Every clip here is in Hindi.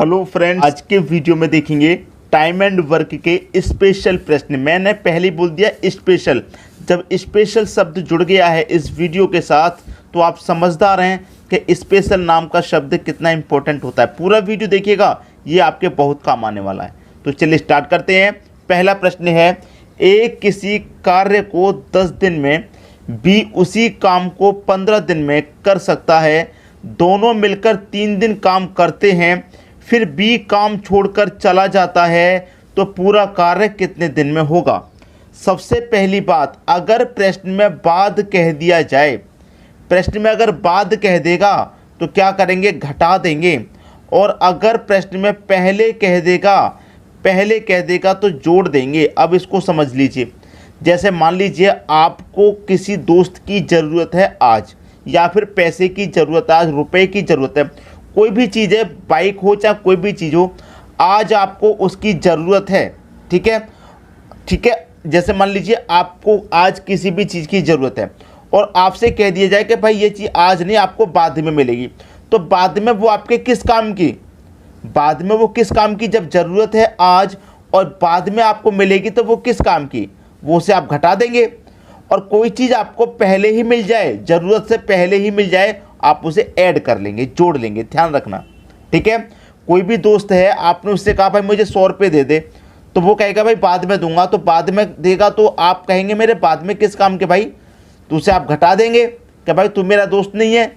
हेलो फ्रेंड्स, आज के वीडियो में देखेंगे टाइम एंड वर्क के स्पेशल प्रश्न। मैंने पहले बोल दिया स्पेशल। जब स्पेशल शब्द जुड़ गया है इस वीडियो के साथ तो आप समझदार हैं कि स्पेशल नाम का शब्द कितना इंपॉर्टेंट होता है। पूरा वीडियो देखिएगा, ये आपके बहुत काम आने वाला है। तो चलिए स्टार्ट करते हैं। पहला प्रश्न है, ए किसी कार्य को 10 दिन में, बी उसी काम को 15 दिन में कर सकता है। दोनों मिलकर 3 दिन काम करते हैं, फिर बी काम छोड़कर चला जाता है, तो पूरा कार्य कितने दिन में होगा। सबसे पहली बात, अगर प्रश्न में बाद कह दिया जाए, प्रश्न में अगर बाद कह देगा तो क्या करेंगे, घटा देंगे। और अगर प्रश्न में पहले कह देगा तो जोड़ देंगे। अब इसको समझ लीजिए। जैसे मान लीजिए आपको किसी दोस्त की ज़रूरत है आज, या फिर पैसे की ज़रूरत है, आज रुपए की ज़रूरत है, कोई भी चीज़ है, बाइक हो चाहे कोई भी चीज़ हो, आज आपको उसकी ज़रूरत है। ठीक है। जैसे मान लीजिए आपको आज किसी भी चीज़ की ज़रूरत है और आपसे कह दिया जाए कि भाई ये चीज़ आज नहीं, आपको बाद में मिलेगी, तो बाद में वो आपके किस काम की, बाद में वो किस काम की, जब ज़रूरत है आज और बाद में आपको मिलेगी तो वो किस काम की, वो से आप घटा देंगे। और कोई चीज़ आपको पहले ही मिल जाए, ज़रूरत से पहले ही मिल जाए, आप उसे ऐड कर लेंगे, जोड़ लेंगे। ध्यान रखना, ठीक है। कोई भी दोस्त है, आपने उससे कहा भाई मुझे 100 रुपये दे दे, तो वो कहेगा भाई बाद में दूंगा, तो बाद में देगा तो आप कहेंगे मेरे बाद में किस काम के भाई, तो उसे आप घटा देंगे कि भाई तू मेरा दोस्त नहीं है,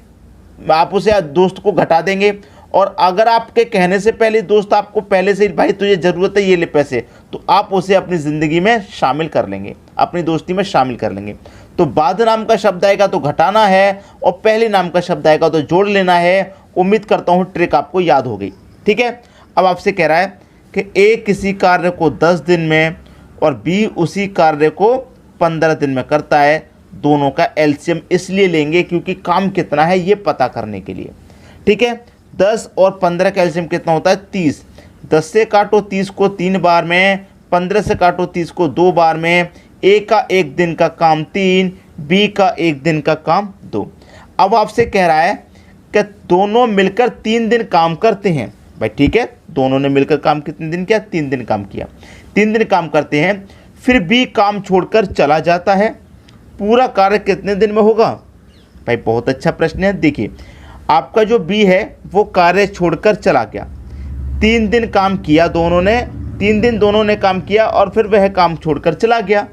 आप उसे दोस्त को घटा देंगे। और अगर आपके कहने से पहले दोस्त आपको पहले से भाई तुझे ज़रूरत है ये ले पैसे, तो आप उसे अपनी ज़िंदगी में शामिल कर लेंगे, अपनी दोस्ती में शामिल कर लेंगे। तो बाद नाम का शब्द आएगा तो घटाना है, और पहले नाम का शब्द आएगा तो जोड़ लेना है। उम्मीद करता हूँ ट्रिक आपको याद हो गई। ठीक है। अब आपसे कह रहा है कि ए किसी कार्य को 10 दिन में और बी उसी कार्य को 15 दिन में करता है। दोनों का एलसीएम इसलिए लेंगे क्योंकि काम कितना है ये पता करने के लिए। ठीक है। 10 और 15 का एलसीएम कितना होता है, 30। 10 से काटो 30 को 3 बार में, 15 से काटो 30 को 2 बार में। ए का 1 दिन का काम 3, बी का 1 दिन का काम 2। अब आपसे कह रहा है कि दोनों मिलकर 3 दिन काम करते हैं। भाई ठीक है, दोनों ने मिलकर काम कितने दिन किया, 3 दिन काम किया। 3 दिन काम करते हैं, फिर बी काम छोड़कर चला जाता है, पूरा कार्य कितने दिन में होगा। भाई बहुत अच्छा प्रश्न है। देखिए आपका जो बी है वो कार्य छोड़कर चला गया, 3 दिन काम किया दोनों ने, 3 दिन दोनों ने काम किया और फिर वह काम छोड़कर चला गया।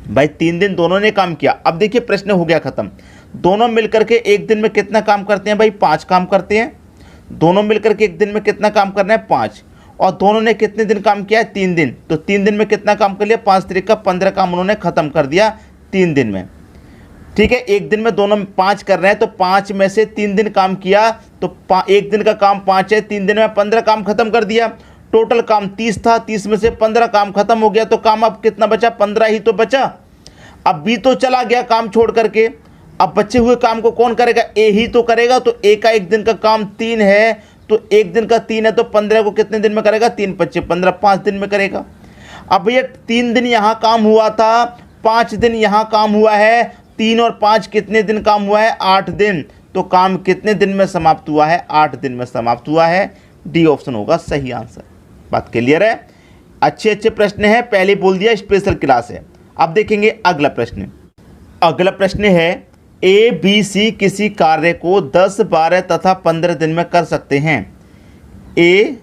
भाई 3 दिन दोनों ने काम किया। अब देखिए प्रश्न हो गया खत्म। दोनों मिलकर के 1 दिन में कितना काम करते हैं, भाई 5 काम करते हैं। दोनों मिलकर के 1 दिन में कितना काम करना है, 5। और दोनों ने कितने दिन काम किया है, 3 दिन। तो 3 दिन में कितना काम कर लिया, 5 तरीका 15 काम उन्होंने खत्म कर दिया 3 दिन में। ठीक है। 1 दिन में दोनों 5 कर रहे हैं, तो 5 में से 3 दिन काम किया, तो 1 दिन का काम 5 है, 3 दिन में 15 काम खत्म कर दिया। टोटल काम 30 था, 30 में से 15 काम खत्म हो गया, तो काम अब कितना बचा, 15 ही तो बचा। अब बी तो चला गया काम छोड़ करके, अब बचे हुए काम को कौन करेगा, ए ही तो करेगा। तो ए का 1 दिन का काम 3 है, तो 1 दिन का 3 है, तो 15 को कितने दिन में करेगा, 3 25 15, 5 दिन में करेगा। अब भैया 3 दिन यहाँ काम हुआ था, 5 दिन यहाँ काम हुआ है, 3 और 5 कितने दिन काम हुआ है, 8 दिन। तो काम कितने दिन में समाप्त हुआ है, 8 दिन में समाप्त हुआ है। डी ऑप्शन होगा सही आंसर। बात क्लियर है। अच्छे प्रश्न है, पहले बोल दिया स्पेशल क्लास है। अब देखेंगे अगला प्रश्न। अगला प्रश्न है, ए बी सी किसी कार्य को 10, 12 तथा 15 दिन में कर सकते हैं। ए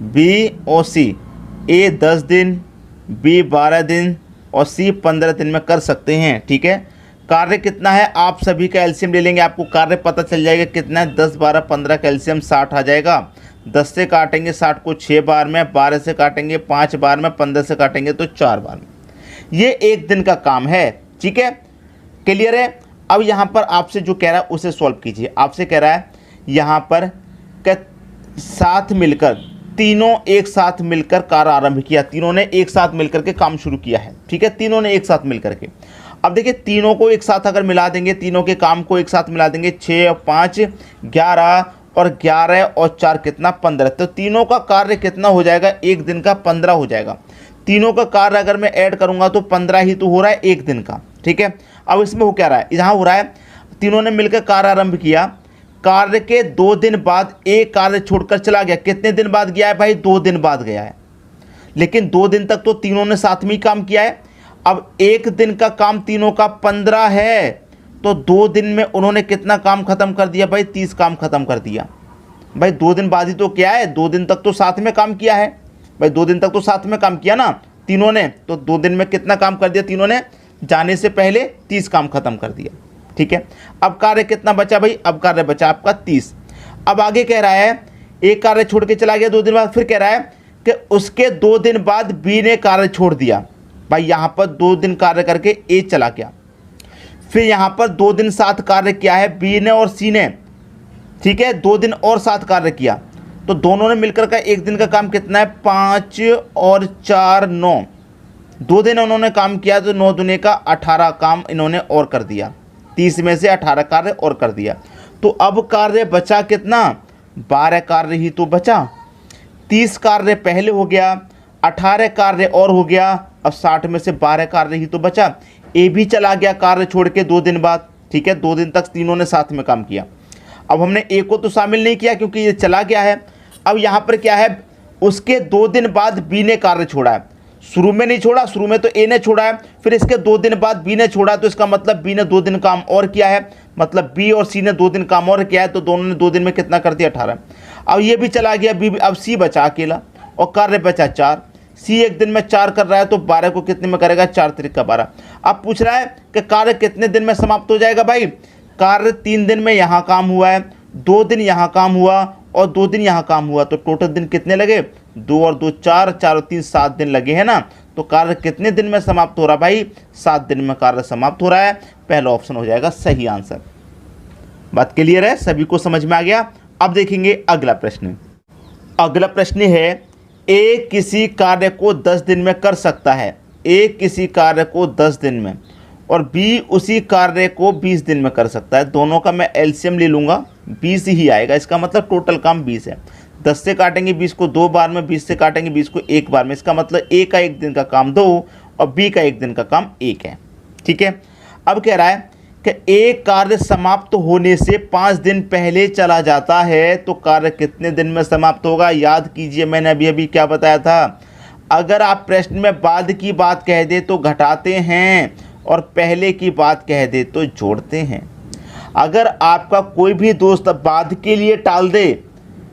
बी और सी, ए 10 दिन, बी 12 दिन और सी 15 दिन में कर सकते हैं। ठीक है। कार्य कितना है, आप सभी का एलसीएम ले लेंगे, आपको कार्य पता चल जाएगा कितना है। 10, 12, 15 का एलसीएम 60 आ जाएगा। 10 से काटेंगे 60 को 6 बार में, 12 से काटेंगे 5 बार में, 15 से काटेंगे तो 4 बार में। ये 1 दिन का काम है। ठीक है, क्लियर है। अब यहाँ पर आपसे जो कह रहा है उसे सॉल्व कीजिए। आपसे कह रहा है यहाँ पर कि साथ मिलकर, तीनों एक साथ मिलकर कार्य आरंभ किया, तीनों ने एक साथ मिलकर के काम शुरू किया है। ठीक है, तीनों ने एक साथ मिलकर के। अब देखिए तीनों को एक साथ अगर मिला देंगे, तीनों के काम को एक साथ मिला देंगे, 6 और 5 11, और 11 और 4 कितना, 15। तो तीनों का कार्य कितना हो जाएगा, 1 दिन का 15 हो जाएगा। तीनों का कार्य अगर मैं ऐड करूंगा तो 15 ही तो हो रहा है 1 दिन का। ठीक है। अब इसमें हो क्या रहा है, यहाँ हो रहा है तीनों ने मिलकर कार्य आरंभ किया, कार्य के 2 दिन बाद एक कार्य छोड़कर चला गया। कितने दिन बाद गया है भाई? 2 दिन बाद गया है, लेकिन 2 दिन तक तो तीनों ने साथ में ही काम किया है। अब एक दिन का काम तीनों का 15 है, तो 2 दिन में उन्होंने कितना काम खत्म कर दिया भाई? 30 काम खत्म कर दिया। भाई 2 दिन बाद ही तो क्या है, 2 दिन तक तो साथ में काम किया है भाई, 2 दिन तक तो साथ में काम किया ना तीनों ने, तो 2 दिन में कितना काम कर दिया तीनों ने? जाने से पहले 30 काम खत्म कर दिया। ठीक है, अब कार्य कितना बचा भाई? अब कार्य बचा आपका 30। अब आगे कह रहा है एक कार्य छोड़ के चला गया 2 दिन बाद, फिर कह रहा है कि उसके 2 दिन बाद बी ने कार्य छोड़ दिया। भाई यहाँ पर 2 दिन कार्य करके ए चला गया, फिर यहाँ पर 2 दिन साथ कार्य किया है बी ने और सी ने। ठीक है, 2 दिन और साथ कार्य किया, तो दोनों ने मिलकर का एक दिन का काम कितना है? 5 और 4 9। 2 दिन उन्होंने काम किया तो 9 दूने का 18 काम इन्होंने और कर दिया। 30 में से 18 कार्य और कर दिया, तो अब कार्य बचा कितना? 12 कार्य ही तो बचा। 30 कार्य पहले हो गया, 18 कार्य और हो गया, अब 60 में से 12 कार्य ही तो बचा। ए भी चला गया कार्य छोड़ के 2 दिन बाद। ठीक है, 2 दिन तक तीनों ने साथ में काम किया। अब हमने ए को तो शामिल नहीं किया क्योंकि ये चला गया है। अब यहाँ पर क्या है, उसके 2 दिन बाद बी ने कार्य छोड़ा है। शुरू में नहीं छोड़ा, शुरू में तो ए ने छोड़ा है, फिर इसके 2 दिन बाद बी ने छोड़ा, तो इसका मतलब बी ने 2 दिन काम और किया है, मतलब बी और सी ने 2 दिन काम और किया है, तो दोनों ने 2 दिन में कितना कर दिया? 18। अब ये भी चला गया बी, अब सी बचा अकेला और कार्य बचा 4। सी एक दिन में 4 कर रहा है, तो 12 को कितने में करेगा? 4 त्रिक 12। अब पूछ रहा है कि कार्य कितने दिन में समाप्त हो जाएगा भाई? कार्य 3 दिन में यहाँ काम हुआ है, 2 दिन यहाँ काम हुआ और 2 दिन यहाँ काम हुआ, तो टोटल दिन कितने लगे? 2 और 2 4, 4 और 3 7 दिन लगे हैं ना। तो कार्य कितने दिन में समाप्त हो रहा भाई? 7 दिन में कार्य समाप्त हो रहा है। पहला ऑप्शन हो जाएगा सही आंसर। बात क्लियर है, सभी को समझ में आ गया? अब देखेंगे अगला प्रश्न। अगला प्रश्न है ए किसी कार्य को 10 दिन में कर सकता है, ए किसी कार्य को 10 दिन में, और बी उसी कार्य को 20 दिन में कर सकता है। दोनों का मैं एलसीएम ले लूँगा, 20 ही आएगा। इसका मतलब टोटल काम 20 है। 10 से काटेंगे 20 को 2 बार में, 20 से काटेंगे 20 को 1 बार में। इसका मतलब ए का 1 दिन का काम 2 और बी का 1 दिन का काम 1 है। ठीक है, अब कह रहा है कि एक कार्य समाप्त होने से 5 दिन पहले चला जाता है, तो कार्य कितने दिन में समाप्त होगा? याद कीजिए, मैंने अभी अभी क्या बताया था। अगर आप प्रश्न में बाद की बात कह दे तो घटाते हैं, और पहले की बात कह दे तो जोड़ते हैं। अगर आपका कोई भी दोस्त बाद के लिए टाल दे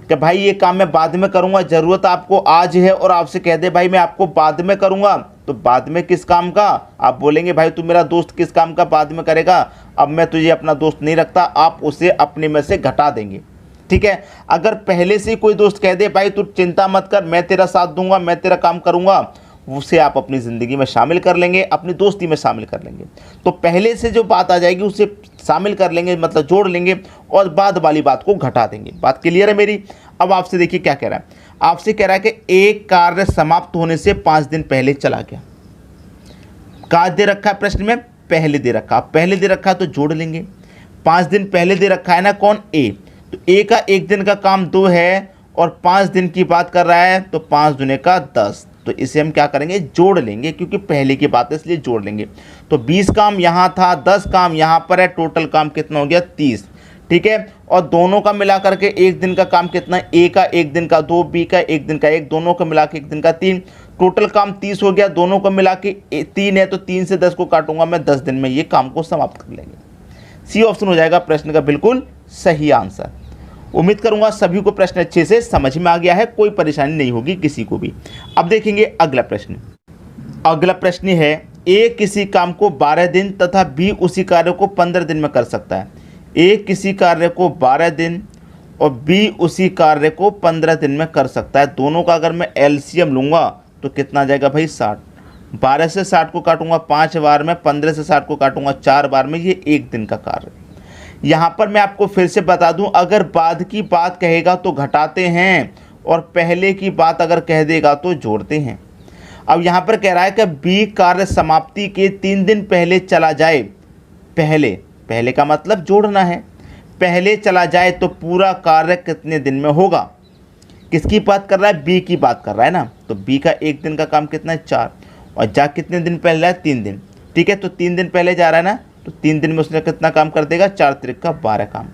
कि भाई ये काम मैं बाद में करूंगा, ज़रूरत आपको आज है, और आपसे कह दे भाई मैं आपको बाद में करूंगा, तो बाद में किस काम का? आप बोलेंगे भाई तू मेरा दोस्त किस काम का बाद में करेगा, अब मैं तुझे अपना दोस्त नहीं रखता, आप उसे अपने में से घटा देंगे। ठीक है, अगर पहले से कोई दोस्त कह दे भाई तू चिंता मत कर, मैं तेरा साथ दूंगा, मैं तेरा काम करूंगा, उसे आप अपनी ज़िंदगी में शामिल कर लेंगे, अपनी दोस्ती में शामिल कर लेंगे। तो पहले से जो बात आ जाएगी उसे शामिल कर लेंगे, मतलब जोड़ लेंगे, और बाद वाली बात को घटा देंगे। बात क्लियर है मेरी? अब आपसे देखिए क्या कह रहा है, आपसे कह रहा है कि एक कार्य समाप्त होने से 5 दिन पहले चला गया। कार्य दे रखा है प्रश्न में, पहले दे रखा, पहले दे रखा है तो जोड़ लेंगे। 5 दिन पहले दे रखा है ना, कौन? ए। तो ए का 1 दिन का काम 2 है और 5 दिन की बात कर रहा है, तो 5 दूने का 10, तो इसे हम क्या करेंगे? जोड़ लेंगे, क्योंकि पहले की बात है इसलिए जोड़ लेंगे। तो 20 काम यहाँ था, 10 काम यहाँ पर है, टोटल काम कितना हो गया? 30। ठीक है, और दोनों का मिला करके 1 दिन का काम कितना? ए का 1 दिन का 2, बी का 1 दिन का 1, दोनों को मिला के 1 दिन का 3, टोटल काम 30 हो गया। दोनों को मिला के 3 है, तो 3 से 10 को काटूंगा मैं, 10 दिन में ये काम को समाप्त कर लेंगे। सी ऑप्शन हो जाएगा प्रश्न का बिल्कुल सही आंसर। उम्मीद करूंगा सभी को प्रश्न अच्छे से समझ में आ गया है, कोई परेशानी नहीं होगी किसी को भी। अब देखेंगे अगला प्रश्न। अगला प्रश्न है ए किसी काम को 12 दिन तथा बी उसी कार्य को 15 दिन में कर सकता है। ए किसी कार्य को 12 दिन और बी उसी कार्य को 15 दिन में कर सकता है। दोनों का अगर मैं एलसीएम लूँगा तो कितना आ जाएगा भाई? 60। 12 से 60 को काटूंगा 5 बार में, 15 से 60 को काटूंगा 4 बार में, ये 1 दिन का कार्य। यहाँ पर मैं आपको फिर से बता दूं, अगर बाद की बात कहेगा तो घटाते हैं, और पहले की बात अगर कह देगा तो जोड़ते हैं। अब यहाँ पर कह रहा है कि बी कार्य समाप्ति के 3 दिन पहले चला जाए। पहले का मतलब जोड़ना है, पहले चला जाए तो पूरा कार्य कितने दिन में होगा? किसकी बात कर रहा है? बी की बात कर रहा है ना। तो बी का 1 दिन का काम कितना है? 4, और जा कितने दिन पहले है? 3 दिन। ठीक है, तो 3 दिन पहले जा रहा है ना, तो 3 दिन में उसने कितना काम कर देगा? 4 त्रिक का 12 काम।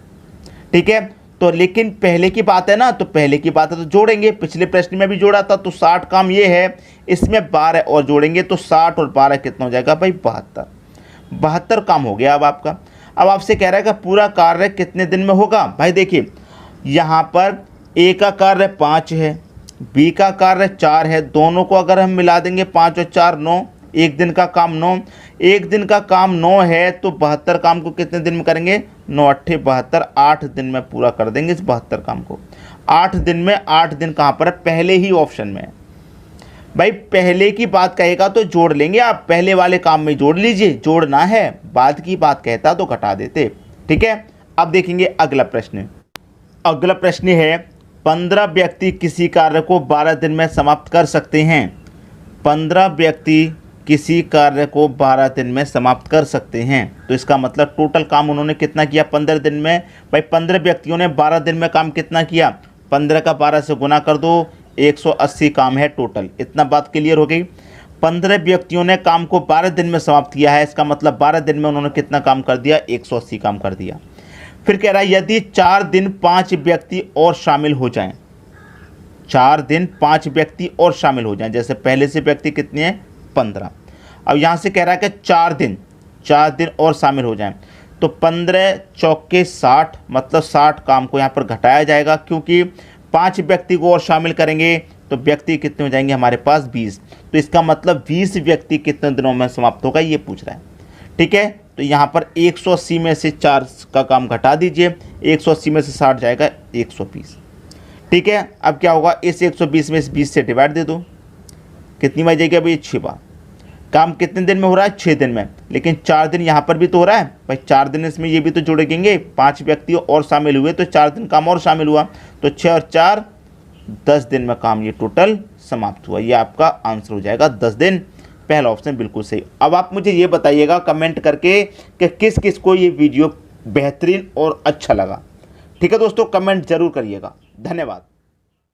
ठीक है। तो लेकिन पहले की बात है ना, तो पहले की बात है तो जोड़ेंगे, पिछले प्रश्न में भी जोड़ा था, तो 60 काम ये है, इसमें 12 और जोड़ेंगे तो 60 और 12 कितना हो जाएगा भाई 72। 72 काम हो गया अब आपका। अब आपसे कह रहा है कि पूरा कार्य कितने दिन में होगा। भाई देखिए यहाँ पर ए का कार्य 5 है, बी का कार्य 4 है, दोनों को अगर हम मिला देंगे 5 और 4 9, एक दिन का काम 9, एक दिन का काम 9 है तो 72 काम को कितने दिन में करेंगे, 9 अट्ठे 72, 8 दिन में पूरा कर देंगे इस 72 काम को। 8 दिन में, 8 दिन कहाँ पर है, पहले ही ऑप्शन में है। भाई पहले की बात कहेगा तो जोड़ लेंगे, आप पहले वाले काम में जोड़ लीजिए, जोड़ना है, बाद की बात कहता तो घटा देते। ठीक है। अब देखेंगे अगला प्रश्न। अगला प्रश्न है 15 व्यक्ति किसी कार्य को 12 दिन में समाप्त कर सकते हैं। 15 व्यक्ति किसी कार्य को 12 दिन में समाप्त कर सकते हैं, तो इसका मतलब टोटल काम उन्होंने कितना किया 15 दिन में। भाई 15 व्यक्तियों ने 12 दिन में काम कितना किया, 15 का 12 से गुना कर दो, 180 काम है टोटल। इतना बात क्लियर हो गई। 15 व्यक्तियों ने काम को 12 दिन में समाप्त किया है, इसका मतलब 12 दिन में उन्होंने कितना काम कर दिया, 180 काम कर दिया। फिर कह रहा है यदि 4 दिन 5 व्यक्ति और शामिल हो जाएं, 4 दिन 5 व्यक्ति और शामिल हो जाएं, जैसे पहले से व्यक्ति कितने हैं 15। अब यहाँ से कह रहा है कि 4 दिन और शामिल हो जाएं, तो 15 चौके 60, मतलब 60 काम को यहाँ पर घटाया जाएगा, क्योंकि 5 व्यक्ति को और शामिल करेंगे तो व्यक्ति कितने हो जाएंगे हमारे पास 20। तो इसका मतलब 20 व्यक्ति कितने दिनों में समाप्त होगा ये पूछ रहा है। ठीक है। तो यहाँ पर 180 में से 4 का काम घटा दीजिए, 180 में से 60 जाएगा 120। ठीक है। अब क्या होगा, इस 120 में इस 20 से डिवाइड दे दो, कितनी बार जाएगी अभी 6 बार। काम कितने दिन में हो रहा है, 6 दिन में, लेकिन 4 दिन यहाँ पर भी तो हो रहा है भाई, 4 दिन इसमें ये भी तो जोड़ेंगे, 5 व्यक्ति और शामिल हुए तो 4 दिन काम और शामिल हुआ, तो 6 और 4 10 दिन में काम ये टोटल समाप्त हुआ। ये आपका आंसर हो जाएगा 10 दिन। पहला ऑप्शन बिल्कुल सही। अब आप मुझे ये बताइएगा कमेंट करके कि किस किस को ये वीडियो बेहतरीन और अच्छा लगा। ठीक है दोस्तों, कमेंट जरूर करिएगा। धन्यवाद।